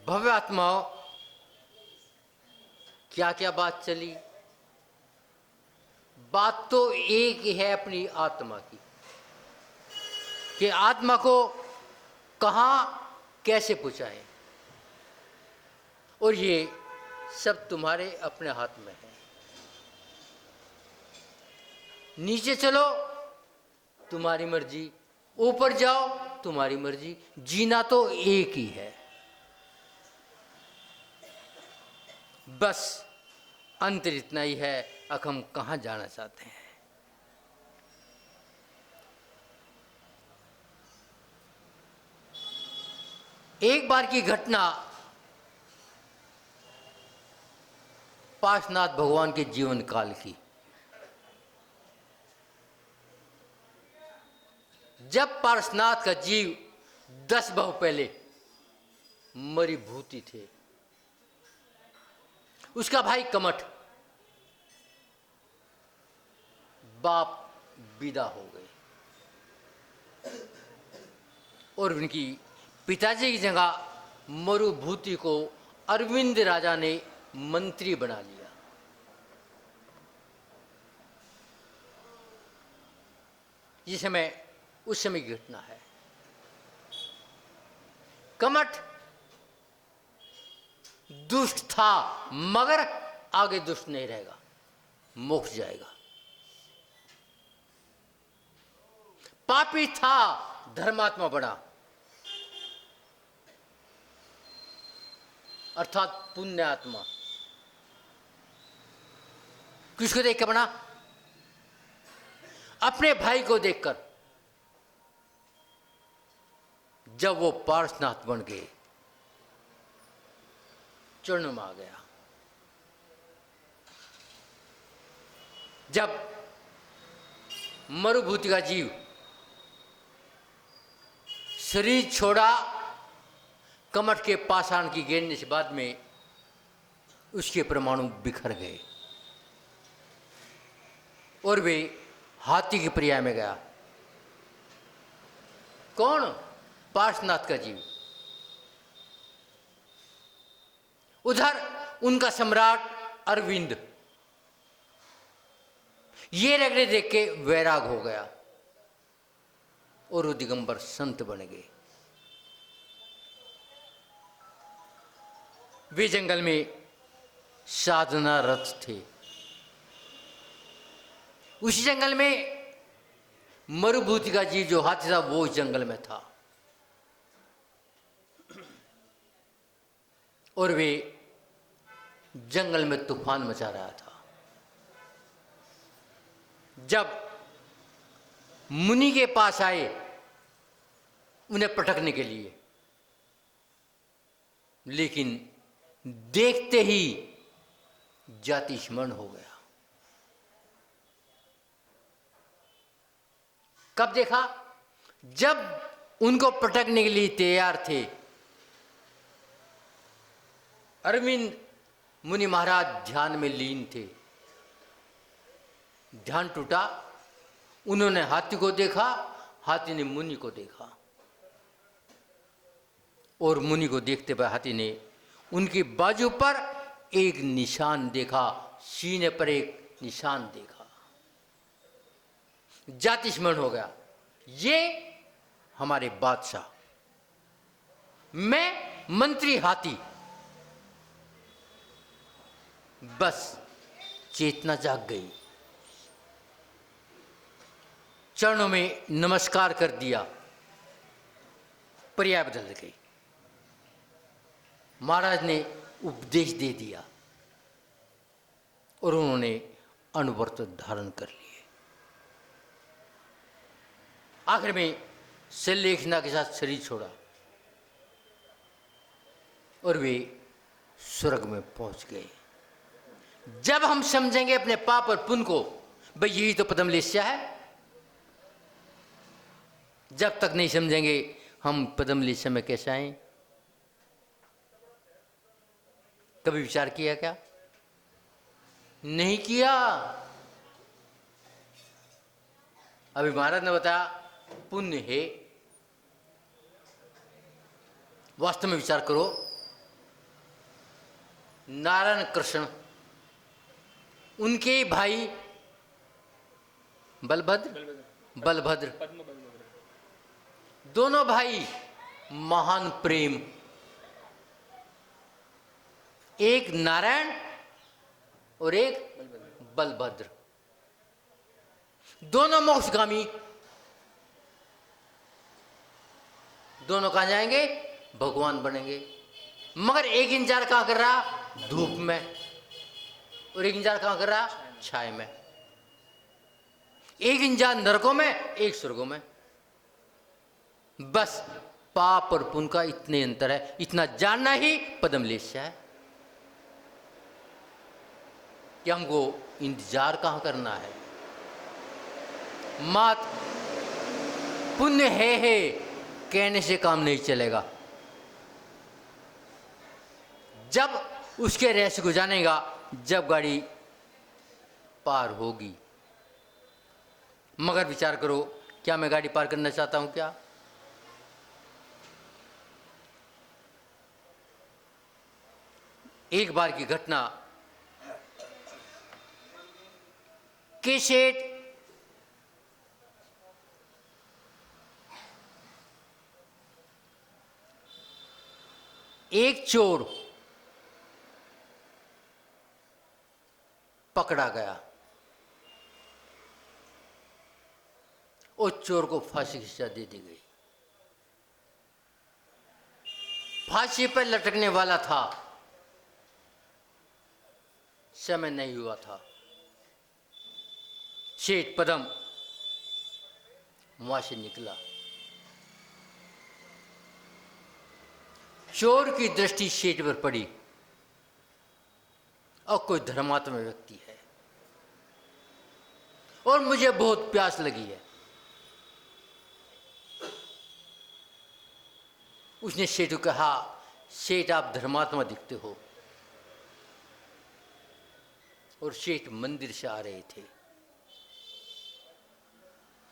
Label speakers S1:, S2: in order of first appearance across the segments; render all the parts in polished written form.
S1: भव्य आत्माओं, क्या क्या बात चली। बात तो एक ही है अपनी आत्मा की, कि आत्मा को कहाँ कैसे पहुँचाएं, और ये सब तुम्हारे अपने हाथ में है। नीचे चलो तुम्हारी मर्जी, ऊपर जाओ तुम्हारी मर्जी, जीना तो एक ही है। बस अंतर इतना ही है, अब हम कहाँ जाना चाहते हैं। एक बार की घटना पार्श्वनाथ भगवान के जीवन काल की। जब पार्श्वनाथ का जीव 10 बहु पहले मरीभूति थे, उसका भाई कमठ बाप विदा हो गए और उनकी पिताजी की जगह मरुभूति को अरविंद राजा ने मंत्री बना लिया। ये समय उस समय की घटना है। कमठ दुष्ट था, मगर आगे दुष्ट नहीं रहेगा, मोक्ष जाएगा। पापी था, धर्मात्मा बना, अर्थात पुण्य आत्मा। किसको देख कर बना? अपने भाई को देखकर। जब वो पार्श्वनाथ बन गए, चरणों में आ गया। जब मरुभूति का जीव शरीर छोड़ा, कमठ के पाषाण की गिरने से बाद में उसके परमाणु बिखर गए और वे हाथी की पर्याय में गया। कौन? पार्श्वनाथ का जीव। उधर उनका सम्राट अरविंद ये रगड़े देख के वैराग हो गया और वो दिगंबर संत बन गए। वे जंगल में साधना रत थे। उसी जंगल में मरुभूति का जीव जो हाथी था वो उस जंगल में था और वे जंगल में तूफान मचा रहा था। जब मुनि के पास आए उन्हें पटकने के लिए, लेकिन देखते ही जाति स्मरण हो गया। कब देखा? जब उनको पटकने के लिए तैयार थे। अरविंद मुनि महाराज ध्यान में लीन थे। ध्यान टूटा, उन्होंने हाथी को देखा, हाथी ने मुनि को देखा और मुनि को देखते हुए हाथी ने उनकी बाजू पर एक निशान देखा, सीने पर एक निशान देखा। जाति स्मरण हो गया, ये हमारे बादशाह, मैं मंत्री हाथी। बस चेतना जाग गई, चरणों में नमस्कार कर दिया, पर्याय बदल गई। महाराज ने उपदेश दे दिया और उन्होंने अनुव्रत धारण कर लिए। आखिर में शल्यलेखना के साथ शरीर छोड़ा और वे स्वर्ग में पहुंच गए। जब हम समझेंगे अपने पाप और पुण्य को, भाई यही तो पदम लेस्या है, जब तक नहीं समझेंगे हम पदम लेस्या में कैसे आए? कभी विचार किया क्या? नहीं किया। अभी महाराज ने बताया पुण्य है। वास्तव में विचार करो, नारायण कृष्ण, उनके भाई बलभद्र, दोनों भाई महान प्रेम, एक नारायण और एक बलभद्र, दोनों मोक्षगामी। दोनों कहां जाएंगे? भगवान बनेंगे। मगर एक इंतजार कहां कर रहा? धूप में, और एक इंतजार कहां कर रहा? छाए में। एक इंतजार नरकों में, एक स्वर्गों में। बस पाप और पुण्य का इतने अंतर है, इतना जानना ही पद्मलेशा है कि हमको इंतजार कहां करना है। मात पुण्य है कहने से काम नहीं चलेगा। जब उसके रहस्य को जानेगा, जब गाड़ी पार होगी। मगर विचार करो, क्या मैं गाड़ी पार करना चाहता हूं? क्या एक बार की घटना, के सेठ एक चोर पकड़ा गया। उस चोर को फांसी की सजा दे दी गई। फांसी पर लटकने वाला था, समय नहीं हुआ था। सेठ पदम वहां से निकला। चोर की दृष्टि सेठ पर पड़ी, और कोई धर्मात्मा व्यक्ति है और मुझे बहुत प्यास लगी है। उसने सेठ को कहा, सेठ आप धर्मात्मा दिखते हो। और सेठ मंदिर से आ रहे थे।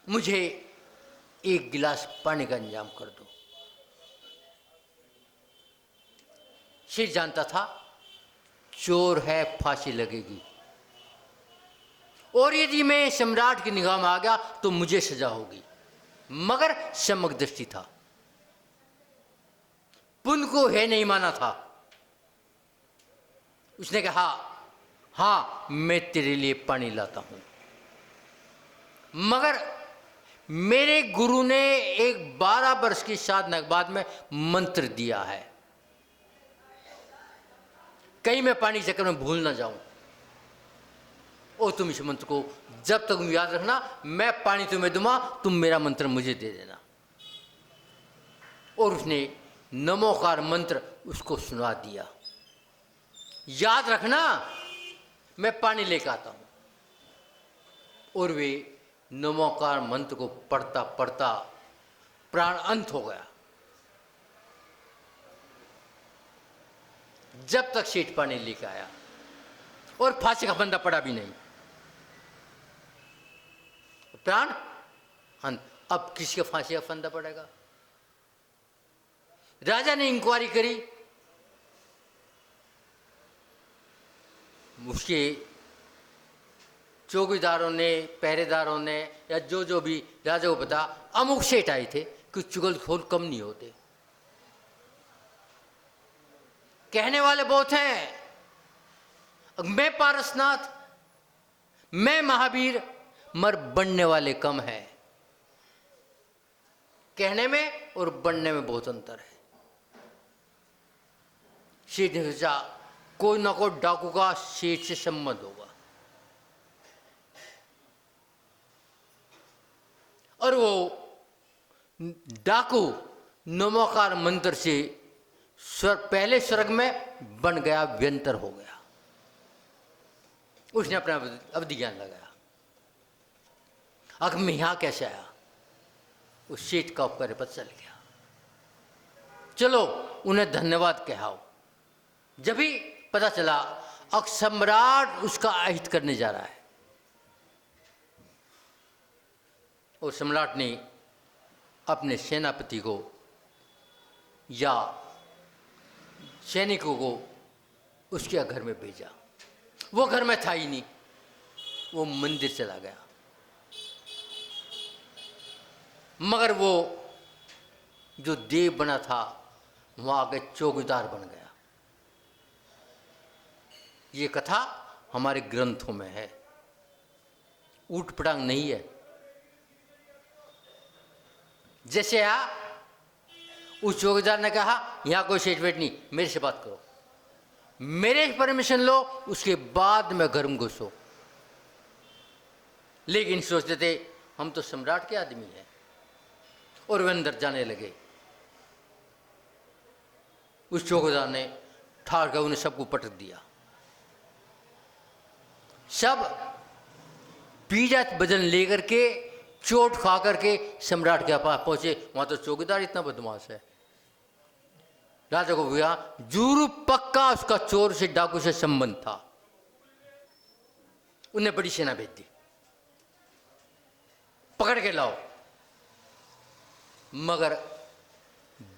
S1: मुझे एक गिलास पानी का इंतजाम कर दो। सेठ जानता था चोर है, फांसी लगेगी, और यदि मैं सम्राट की निगाह में आ गया तो मुझे सजा होगी। मगर सम्यक दृष्टि था, पुण्य को है नहीं माना था। उसने कहा, हाँ मैं तेरे लिए पानी लाता हूं। मगर मेरे गुरु ने एक 12 वर्ष की साधना के बाद में मंत्र दिया है, कहीं मैं पानी चक्कर में भूल ना जाऊं। और तुम इस मंत्र को जब तक याद रखना, मैं पानी तुम्हें दूंगा, तुम मेरा मंत्र मुझे दे देना। और उसने नमोकार मंत्र उसको सुना दिया। याद रखना, मैं पानी लेकर आता हूं। और वे नमोकार मंत्र को पढ़ता पढ़ता प्राण अंत हो गया। जब तक सेठ पानी लेकर आया, और फांसी का फंदा पड़ा भी नहीं। प्राण अंत। अब किसी का फांसी का फंदा पड़ेगा? राजा ने इंक्वायरी करी, उसके चौकीदारों ने, पहरेदारों ने, या जो भी राजा को पता, अमुक सेठ आए थे कि चुगलखोर कम नहीं होते। कहने वाले बहुत हैं, मैं पारसनाथ, मैं महावीर, मर बनने वाले कम है। कहने में और बनने में बहुत अंतर है। सेठ ने सोचा कोई ना कोई डाकू का सेठ से संबंध होगा, और वो डाकू नमोकार मंत्र से पहले स्वर्ग में बन गया, व्यंतर हो गया। उसने अपना अवधि ज्ञान लगाया। अब मैं यहां कैसे आया? उस सेठ का उपकार पता चल गया। चलो उन्हें धन्यवाद कहाओ। जब भी पता चला अब सम्राट उसका अहित करने जा रहा है, और सम्राट ने अपने सेनापति को या सैनिकों को उसके घर में भेजा। वो घर में था ही नहीं, वो मंदिर चला गया। मगर वो जो देव बना था वहाँ आके चौकीदार बन गया। ये कथा हमारे ग्रंथों में है, ऊट पटांग नहीं है। जैसे उस चौकीदार ने कहा यहाँ कोई सेठ वेठ नहीं, मेरे से बात करो, मेरे परमिशन लो, उसके बाद में घर में घुसो। लेकिन सोचते थे हम तो सम्राट के आदमी हैं, और वे अंदर जाने लगे। उस चौकीदार ने ठाड़ कर उन्हें सबको पटक दिया। सब पीड़ा बदन लेकर के चोट खा करके सम्राट के पास पहुंचे। वहां तो चौकीदार इतना बदमाश है, राजा को भैया जरूर पक्का उसका चोर से डाकू से संबंध था। उन्हें बड़ी सेना भेज दी, पकड़ के लाओ। मगर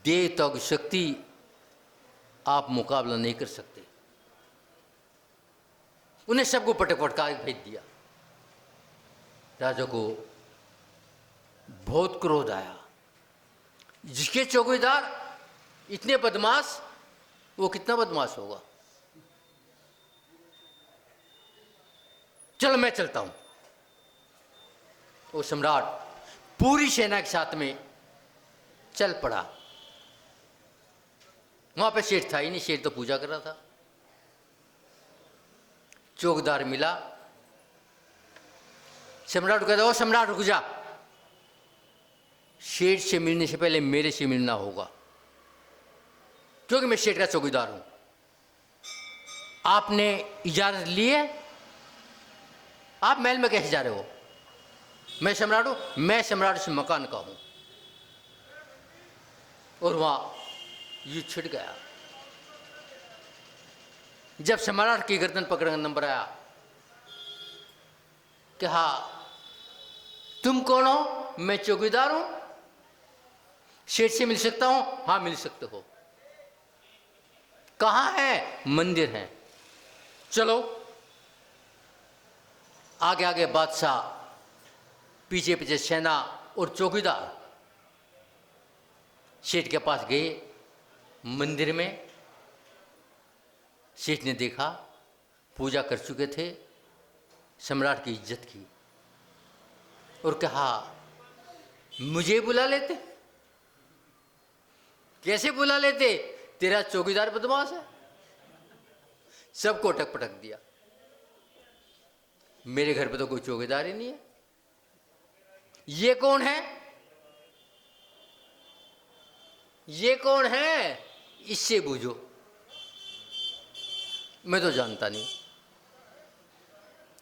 S1: देवता की शक्ति आप मुकाबला नहीं कर सकते। उन्हें सबको पटक पटका भेज दिया। राजा को बहुत क्रोध आया। जिसके चौकीदार इतने बदमाश, वो कितना बदमाश होगा। चलो मैं चलता हूं। वो सम्राट पूरी सेना के साथ में चल पड़ा। वहां पे शेर था ही नहीं, शेर तो पूजा कर रहा था। चौकीदार मिला, सम्राट को कहता, ओ सम्राट रुक जा, शेर से मिलने से पहले मेरे से मिलना होगा, क्योंकि मैं शेर का चौकीदार हूं। आपने इजाजत ली है? आप महल में कैसे जा रहे हो? मैं सम्राट हूं, मैं सम्राट इस मकान का हूं। और वहां युद्ध छिड़ गया। जब सम्राट की गर्दन पकड़ने का नंबर आया, कहा तुम कौन हो? मैं चौकीदार हूं, शेर से मिल सकता हूं? हाँ मिल सकते हो। कहाँ है? मंदिर है, चलो। आगे आगे बादशाह, पीछे पीछे सेना और चौकीदार सेठ के पास गए। मंदिर में सेठ ने देखा पूजा कर चुके थे, सम्राट की इज्जत की, और कहा मुझे बुला लेते। कैसे बुला लेते? तेरा चौकीदार बदमाश है। सबको अटक पटक दिया। मेरे घर पे तो कोई चौकीदार ही नहीं है। ये कौन है? ये कौन है? इससे बूझो, मैं तो जानता नहीं,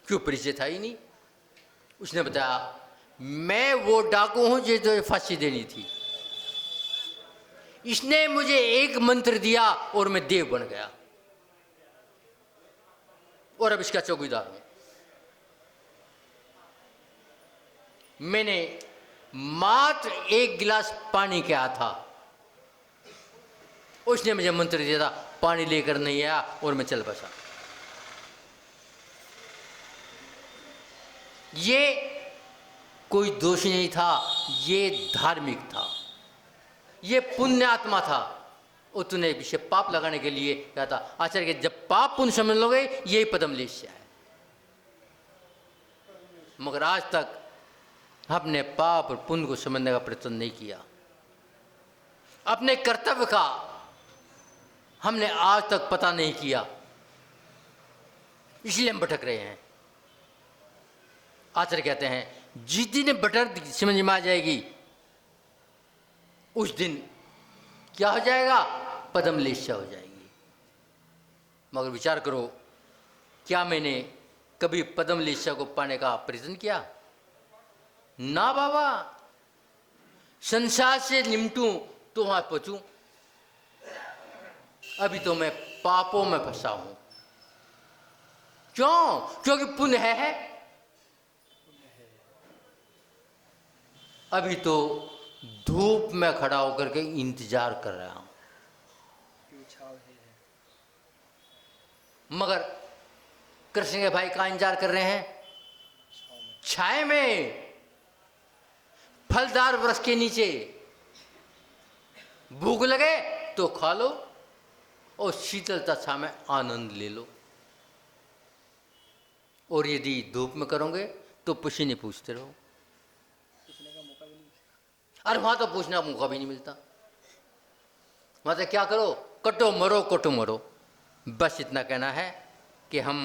S1: क्यों परिचय था ही नहीं। उसने बताया मैं वो डाकू हूं जिसे फांसी देनी थी। इसने मुझे एक मंत्र दिया और मैं देव बन गया, और अब इसका चौकीदार हूं। मैंने मात्र एक गिलास पानी किया था, उसने मुझे मंत्र दिया था, पानी लेकर नहीं आया और मैं चल बसा। ये कोई दोषी नहीं था, ये धार्मिक था, ये पुण्य आत्मा था। और तूने विषय पाप लगाने के लिए कहा था। आचार्य के जब पाप पुण्य समझ लोगे यही पदम लेस्य है। मगर आज तक अपने पाप और पुण्य को समझने का प्रयत्न नहीं किया। अपने कर्तव्य का हमने आज तक पता नहीं किया, इसलिए हम भटक रहे हैं। आचार्य कहते हैं जिस दिन भटक समझ में आ जाएगी, उस दिन क्या हो जाएगा? पदम लेस्य हो जाएगी। मगर विचार करो, क्या मैंने कभी पदम लेस्य को पाने का प्रयत्न किया? ना बाबा। संसार से निमटूं तो वहां पहुंचूं, अभी तो मैं पापों में फंसा हूं। क्यों? क्योंकि पुण्य है। अभी तो धूप में खड़ा होकर के इंतजार कर रहा हूं। मगर कृष्ण के भाई का इंतजार कर रहे हैं छाए में, फलदार वृक्ष के नीचे। भूख लगे तो खा लो और शीतलता छाया में आनंद ले लो। और यदि धूप में करोगे तो पसीने पूछते रहो। अरे वहां तो पूछने का मौका भी नहीं मिलता। वहां तो क्या करो, कटो मरो कटो मरो। बस इतना कहना है कि हम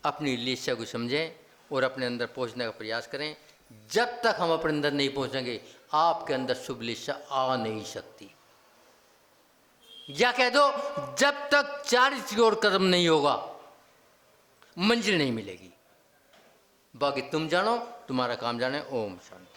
S1: अपनी लिस्सा को समझें और अपने अंदर पहुंचने का प्रयास करें। जब तक हम अपने अंदर नहीं पहुंचेंगे आपके अंदर शुभ लिस्सा आ नहीं सकती। या कह दो जब तक 40 की ओर कदम नहीं होगा मंजिल नहीं मिलेगी। बाकी तुम जानो, तुम्हारा काम जाने। ओम शांति।